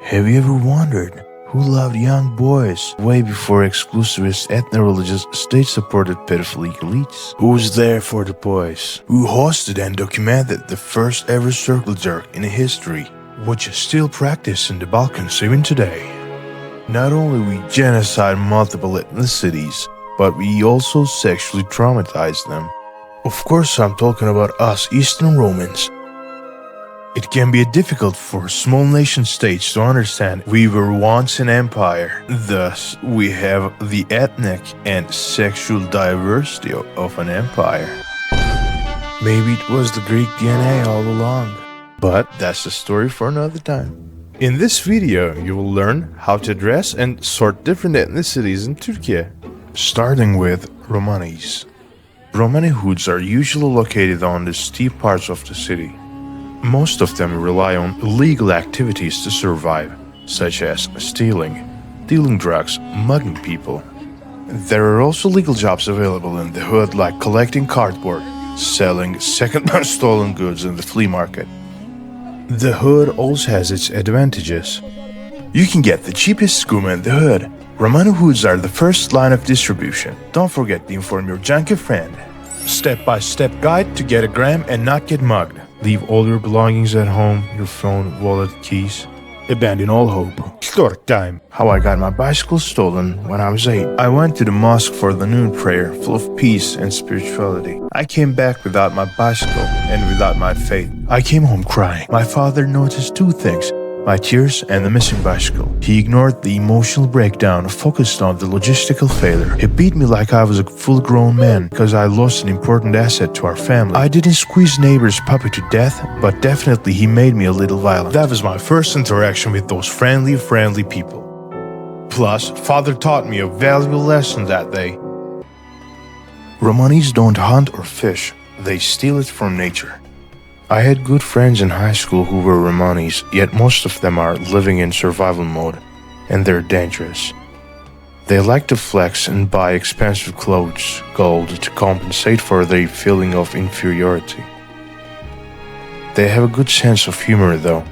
Have you ever wondered who loved young boys way before exclusivist ethno-religious state-supported pedophile elites? Who was there for the boys? Who hosted and documented the first ever circle jerk in history, which is still practiced in the Balkans even today? Not only we genocide multiple ethnicities, but we also sexually traumatize them. Of course, I'm talking about us Eastern Romans. It can be difficult for small nation-states to understand we were once an empire. Thus, we have the ethnic and sexual diversity of an empire. Maybe it was the Greek DNA all along, but that's a story for another time. In this video, you will learn how to address and sort different ethnicities in Turkey, starting with Romanis. Romani hoods are usually located on the steep parts of the city. Most of them rely on illegal activities to survive, such as stealing, dealing drugs, mugging people. There are also legal jobs available in the hood, like collecting cardboard, selling second-hand stolen goods in the flea market. The hood also has its advantages. You can get the cheapest skooma in the hood. Romani hoods are the first line of distribution. Don't forget to inform your junkie friend. Step-by-step guide to get a gram and not get mugged. Leave all your belongings at home, your phone, wallet, keys. Abandon all hope. Story time. How I got my bicycle stolen when I was 8. I went to the mosque for the noon prayer, full of peace and spirituality. I came back without my bicycle and without my faith. I came home crying. My father noticed two things: my tears and the missing bicycle. He ignored the emotional breakdown, focused on the logistical failure. He beat me like I was a full-grown man because I lost an important asset to our family. I didn't squeeze neighbor's puppy to death, but definitely he made me a little violent. That was my first interaction with those friendly people. Plus, father taught me a valuable lesson that day. Romanis don't hunt or fish, they steal it from nature. I had good friends in high school who were Romanis, yet most of them are living in survival mode, and they're dangerous. They like to flex and buy expensive clothes, gold, to compensate for their feeling of inferiority. They have a good sense of humor though,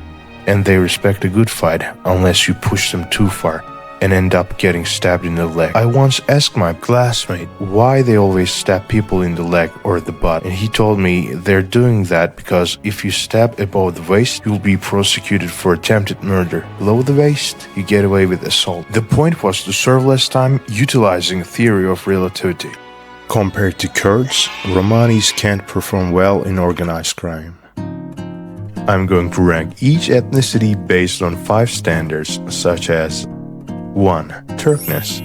and they respect a good fight unless you push them too far and end up getting stabbed in the leg. I once asked my classmate why they always stab people in the leg or the butt, and he told me they're doing that because if you stab above the waist, you'll be prosecuted for attempted murder. Below the waist, you get away with assault. The point was to serve less time utilizing theory of relativity. Compared to Kurds, Romanis can't perform well in organized crime. I'm going to rank each ethnicity based on 5 standards, such as 1. Turkness.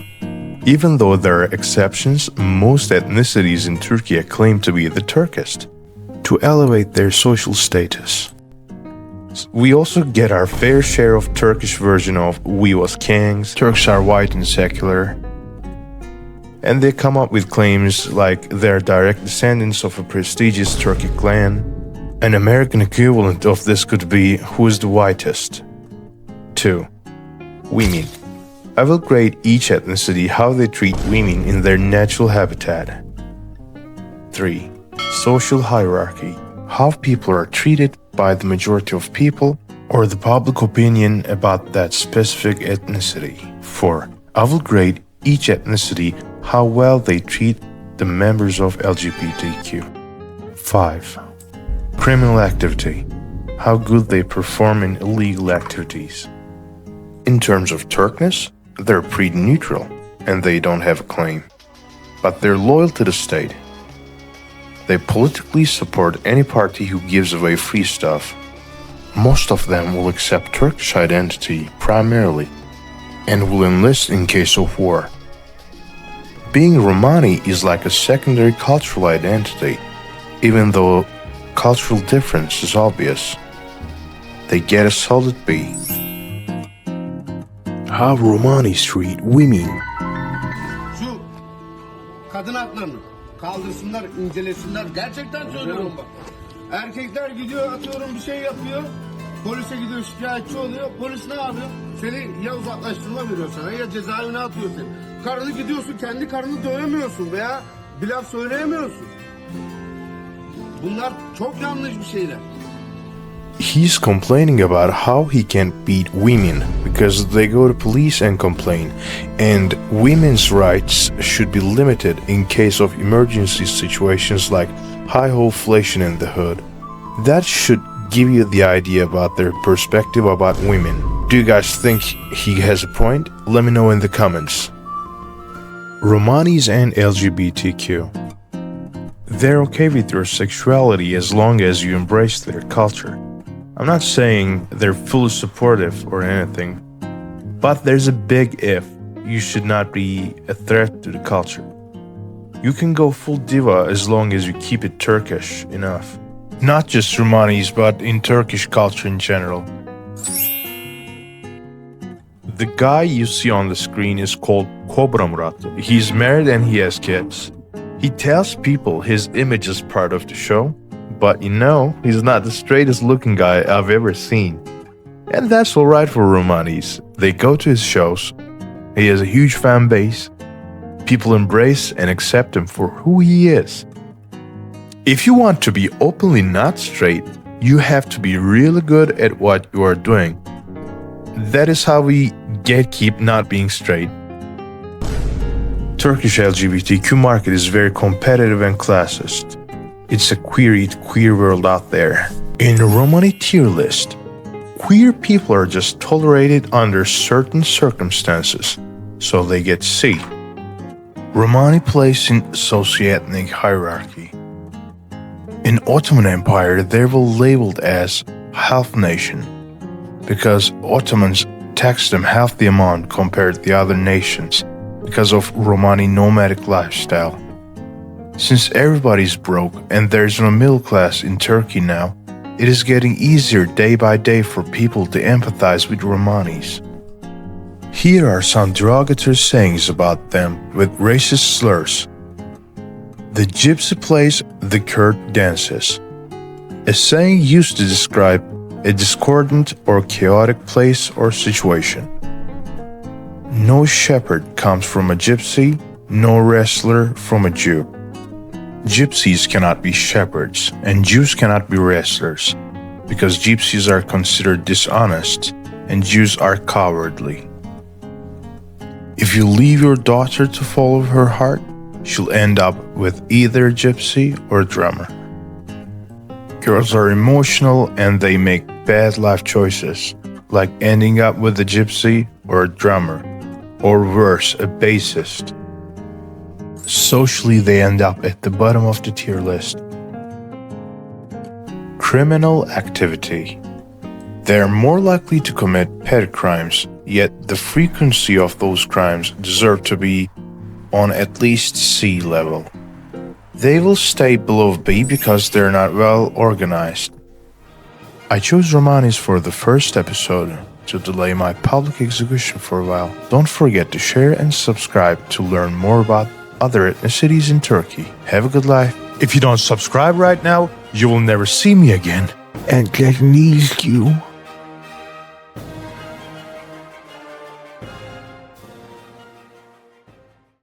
Even though there are exceptions, most ethnicities in Turkey claim to be the Turkist, to elevate their social status. We also get our fair share of Turkish version of "we was kings," Turks are white and secular, and they come up with claims like they're direct descendants of a prestigious Turkic clan. An American equivalent of this could be "who's the whitest?" 2. Women. I will grade each ethnicity how they treat women in their natural habitat. 3. Social hierarchy. How people are treated by the majority of people or the public opinion about that specific ethnicity. 4. I will grade each ethnicity how well they treat the members of LGBTQ. 5. Criminal activity. How good they perform in illegal activities. In terms of Turkness, they're pretty neutral, and they don't have a claim. But they're loyal to the state. They politically support any party who gives away free stuff. Most of them will accept Turkish identity primarily, and will enlist in case of war. Being Romani is like a secondary cultural identity, even though cultural difference is obvious. They get a solid B. How Romanis treat women. Şu kadın haklarını kaldırsınlar, incelesinler. Gerçekten söylüyorum bak. Erkekler gidiyor, atıyorum bir şey yapıyor. Polise gidiyor, şikayetçi oluyor. Polis ne yapıyor? Seni ya uzaklaştırma veriyor sana ya cezaevine atıyor seni. Karını gidiyorsun, kendi karını dövemiyorsun veya bir laf söyleyemiyorsun. Bunlar çok yanlış bir şeyler. He's complaining about how he can't beat women because they go to police and complain, and women's rights should be limited in case of emergency situations like high inflation in the hood. That should give you the idea about their perspective about women. Do you guys think he has a point? Let me know in the comments. Romanis and LGBTQ. They're okay with your sexuality as long as you embrace their culture. I'm not saying they're fully supportive or anything, but there's a big if. You should not be a threat to the culture. You can go full diva as long as you keep it Turkish enough. Not just Romanis, but in Turkish culture in general. The guy you see on the screen is called Cobra Murat. He's married and he has kids. He tells people his image is part of the show, but he's not the straightest looking guy I've ever seen. And that's alright for Romanis. They go to his shows. He has a huge fan base. People embrace and accept him for who he is. If you want to be openly not straight, you have to be really good at what you are doing. That is how we keep not being straight. Turkish LGBTQ market is very competitive and classist. It's a queer world out there. In the Romani tier list, queer people are just tolerated under certain circumstances, so they get C. Romani place in socio-ethnic hierarchy. In Ottoman Empire, they were labeled as half nation because Ottomans taxed them half the amount compared to the other nations because of Romani nomadic lifestyle. Since everybody's broke and there's no middle class in Turkey now, it is getting easier day by day for people to empathize with Romanis. Here are some derogatory sayings about them with racist slurs. The gypsy plays, the Kurd dances. A saying used to describe a discordant or chaotic place or situation. No shepherd comes from a gypsy, no wrestler from a Jew. Gypsies cannot be shepherds, and Jews cannot be wrestlers, because gypsies are considered dishonest, and Jews are cowardly. If you leave your daughter to follow her heart, she'll end up with either a gypsy or a drummer. Girls are emotional and they make bad life choices, like ending up with a gypsy or a drummer, or worse, a bassist. Socially, they end up at the bottom of the tier list. Criminal activity. They are more likely to commit petty crimes, yet the frequency of those crimes deserve to be on at least C level. They will stay below B because they're not well organized. I chose Romanis for the first episode to delay my public execution for a while. Don't forget to share and subscribe to learn more about other ethnicities in Turkey. Have a good life. If you don't subscribe right now, you will never see me again. And that means you